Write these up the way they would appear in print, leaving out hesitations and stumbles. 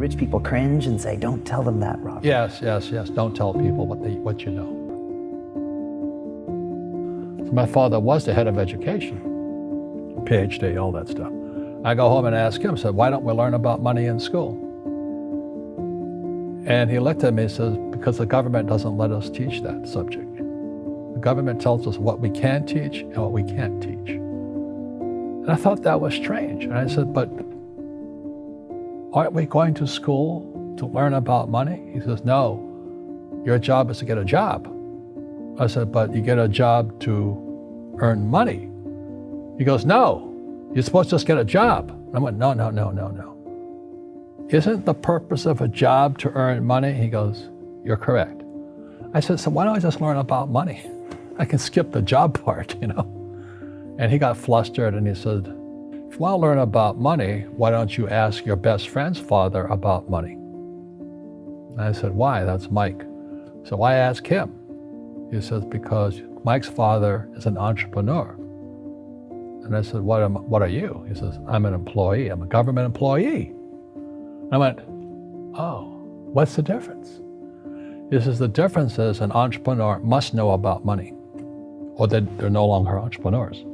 rich people cringe and say, don't tell them that, Robert. Yes. Don't tell people what you know. So my father was the head of education, PhD, all that stuff. I go home and ask him, I said, why don't we learn about money in school? And he looked at me and says, because the government doesn't let us teach that subject. The government tells us what we can teach and what we can't teach. And I thought that was strange. And I said, but aren't we going to school to learn about money? He says, no, your job is to get a job. I said, but you get a job to earn money. He goes, no, you're supposed to just get a job. I went, no. Isn't the purpose of a job to earn money? He goes, you're correct. I said, so why don't I just learn about money? I can skip the job part, And he got flustered and he said, if you want to learn about money, why don't you ask your best friend's father about money? And I said, why? That's Mike. So why ask him? He says, because Mike's father is an entrepreneur. And I said, what are you? He says, I'm an employee. I'm a government employee. I went, oh, what's the difference? He says, the difference is an entrepreneur must know about money, or they're no longer entrepreneurs.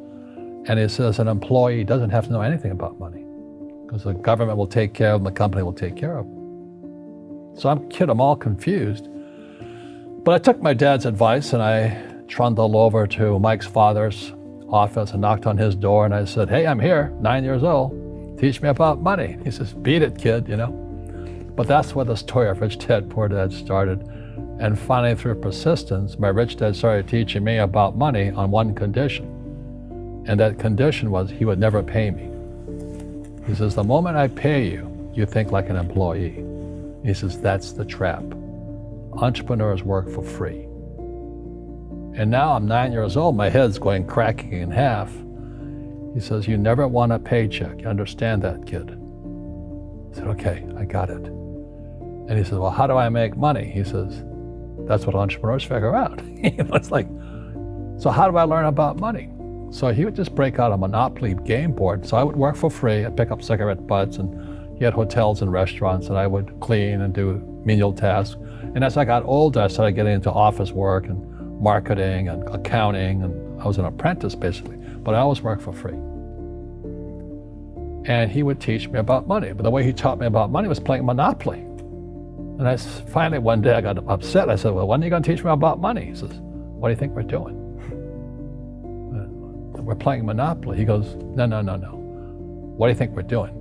And he says an employee doesn't have to know anything about money, because the government will take care of them, the company will take care of them. So I'm all confused. But I took my dad's advice and I trundled over to Mike's father's office and knocked on his door and I said, hey, I'm here, 9 years old. Teach me about money. He says, beat it, kid, But that's where the story of Rich Dad, Poor Dad started. And finally, through persistence, my rich dad started teaching me about money on one condition. And that condition was he would never pay me. He says, the moment I pay you, you think like an employee. He says, that's the trap. Entrepreneurs work for free. And now I'm 9 years old, my head's cracking in half. He says, you never want a paycheck. You understand that, kid? I said, okay, I got it. And he says, well, how do I make money? He says, that's what entrepreneurs figure out. It's like, so how do I learn about money? So he would just break out a Monopoly game board. So I would work for free. I'd pick up cigarette butts, and he had hotels and restaurants, and I would clean and do menial tasks. And as I got older, I started getting into office work and marketing and accounting, and I was an apprentice basically, but I always worked for free. And he would teach me about money, but the way he taught me about money was playing Monopoly. And I finally one day I got upset. I said, well, when are you going to teach me about money? He says, what do you think we're doing? We're playing Monopoly. He goes, no. What do you think we're doing?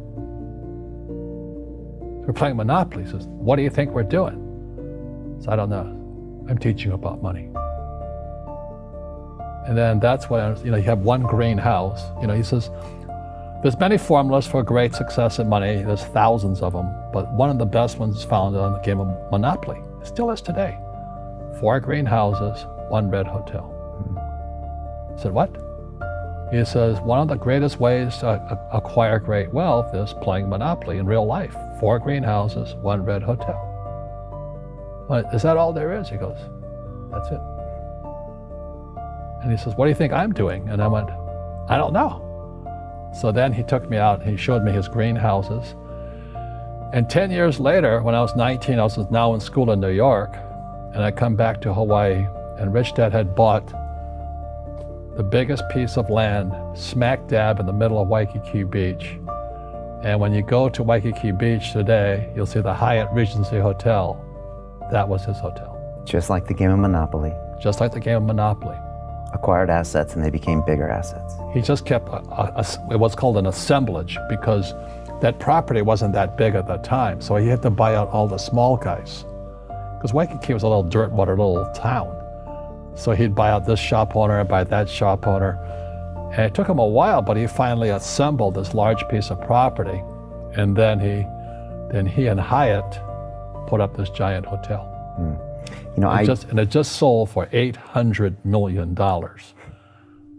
We're playing Monopoly. He says, what do you think we're doing? So I don't know. I'm teaching you about money. And then that's when, you have one green house. He says, there's many formulas for great success in money. There's thousands of them, but one of the best ones is found on the game of Monopoly. It still is today. 4 green houses, 1 red hotel. I said, what? He says, one of the greatest ways to acquire great wealth is playing Monopoly in real life. 4 green houses, 1 red hotel. But is that all there is? He goes, that's it. And he says, what do you think I'm doing? And I went, I don't know. So then he took me out and he showed me his greenhouses. And 10 years later, when I was 19, I was now in school in New York, and I come back to Hawaii, and Rich Dad had bought the biggest piece of land smack dab in the middle of Waikiki Beach. And when you go to Waikiki Beach today, you'll see the Hyatt Regency Hotel. That was his hotel. Just like the game of Monopoly. Just like the game of Monopoly. Acquired assets and they became bigger assets. He just kept what's called an assemblage, because that property wasn't that big at the time. So he had to buy out all the small guys. Because Waikiki was a little dirt water little town. So he'd buy out this shop owner and buy that shop owner. And it took him a while, but he finally assembled this large piece of property. And then he and Hyatt put up this giant hotel. It just sold for $800 million.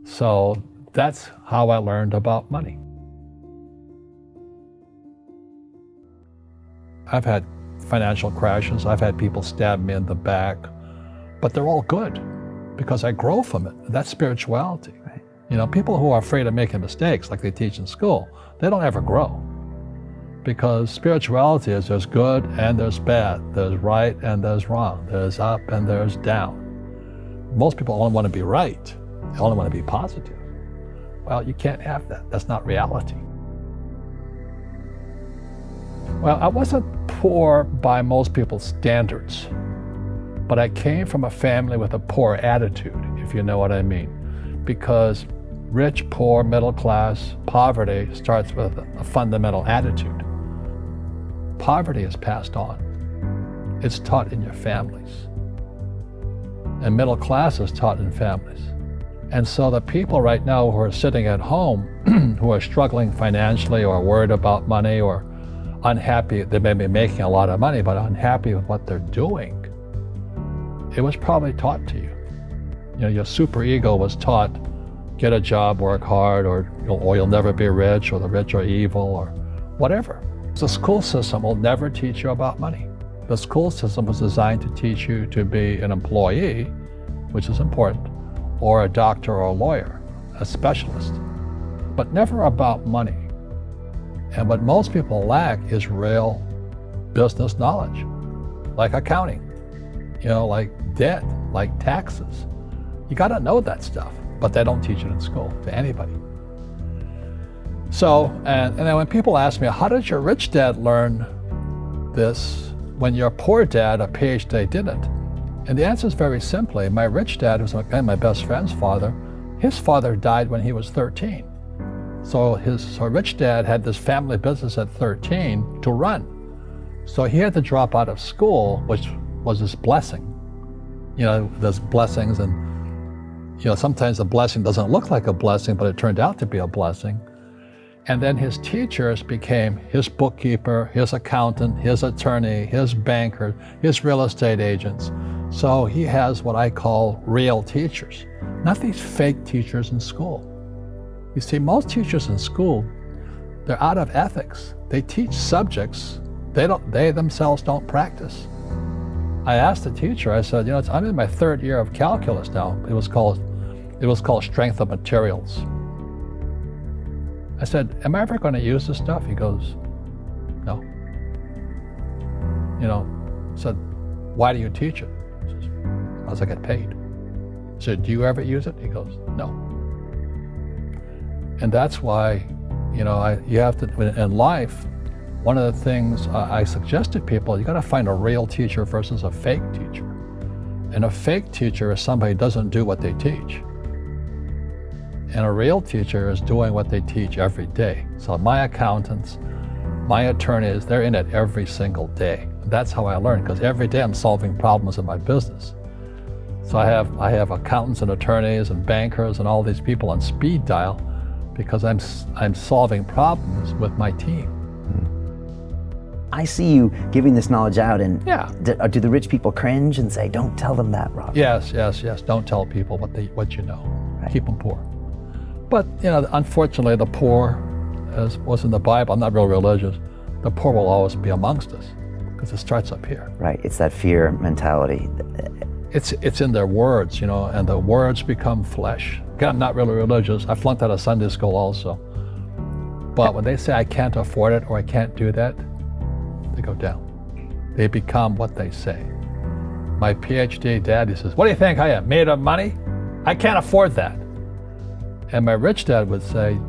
So that's how I learned about money. I've had financial crashes. I've had people stab me in the back, but they're all good because I grow from it. That's spirituality. Right. People who are afraid of making mistakes, like they teach in school, they don't ever grow. because spirituality is there's good and there's bad, there's right and there's wrong, there's up and there's down. Most people only want to be right, they only want to be positive. Well, you can't have that. That's not reality. Well, I wasn't poor by most people's standards, but I came from a family with a poor attitude, if you know what I mean. Because rich, poor, middle class, poverty starts with a fundamental attitude. Poverty is passed on. It's taught in your families. And middle class is taught in families. And so the people right now who are sitting at home, who are struggling financially or worried about money or unhappy, they may be making a lot of money, but unhappy with what they're doing, it was probably taught to you. You know, your superego was taught, get a job, work hard, or you'll never be rich, or the rich are evil, or whatever. The school system will never teach you about money. The school system was designed to teach you to be an employee, which is important, or a doctor or a lawyer, a specialist, but never about money. And what most people lack is real business knowledge, like accounting, like debt, like taxes. You got to know that stuff, but they don't teach it in school to anybody. So, and then when people ask me, how did your rich dad learn this when your poor dad, a PhD, didn't? And the answer is very simply, my rich dad, who's my best friend's father, his father died when he was 13. So his rich dad had this family business at 13 to run. So he had to drop out of school, which was his blessing. There's blessings, and sometimes a blessing doesn't look like a blessing, but it turned out to be a blessing. And then his teachers became his bookkeeper, his accountant, his attorney, his banker, his real estate agents. So he has what I call real teachers, not these fake teachers in school. You see, most teachers in school, they're out of ethics. They teach subjects they themselves don't practice. I asked the teacher, I said, I'm in my third year of calculus now. It was called strength of materials. I said, am I ever going to use this stuff? He goes, no. I said, why do you teach it? He says, because I get paid. I said, do you ever use it? He goes, no. And that's why, you have to, in life, one of the things I suggest to people, you got to find a real teacher versus a fake teacher. And a fake teacher is somebody who doesn't do what they teach. And a real teacher is doing what they teach every day. So my accountants, my attorneys, they're in it every single day. That's how I learn, because every day I'm solving problems in my business. So I have accountants and attorneys and bankers and all these people on speed dial because I'm solving problems with my team. I see you giving this knowledge out, and yeah. Do the rich people cringe and say, don't tell them that, Rob? Yes. Don't tell people what you know. Right. Keep them poor. But, unfortunately, the poor, as was in the Bible, I'm not real religious, the poor will always be amongst us because it starts up here. Right, it's that fear mentality. It's in their words, and the words become flesh. Again, I'm not really religious. I flunked out of Sunday school also. But when they say I can't afford it or I can't do that, they go down. They become what they say. My PhD daddy says, what do you think I am, made of money? I can't afford that. And my rich dad would say,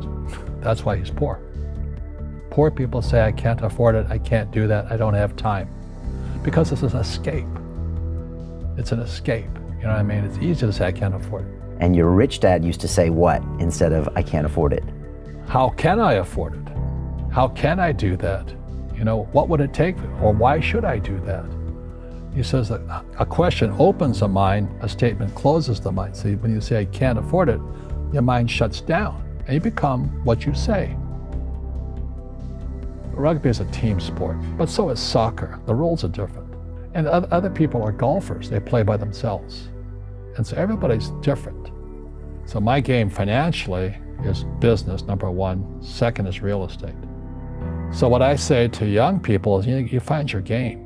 that's why he's poor. Poor people say, I can't afford it, I can't do that, I don't have time. Because it's an escape. It's an escape, you know what I mean? It's easy to say, I can't afford it. And your rich dad used to say what instead of, I can't afford it? How can I afford it? How can I do that? What would it take, or why should I do that? He says that a question opens the mind, a statement closes the mind. So when you say, I can't afford it, your mind shuts down, and you become what you say. Rugby is a team sport, but so is soccer. The rules are different. And other people are golfers. They play by themselves. And so everybody's different. So my game financially is business, number one. Second is real estate. So what I say to young people is, you find your game.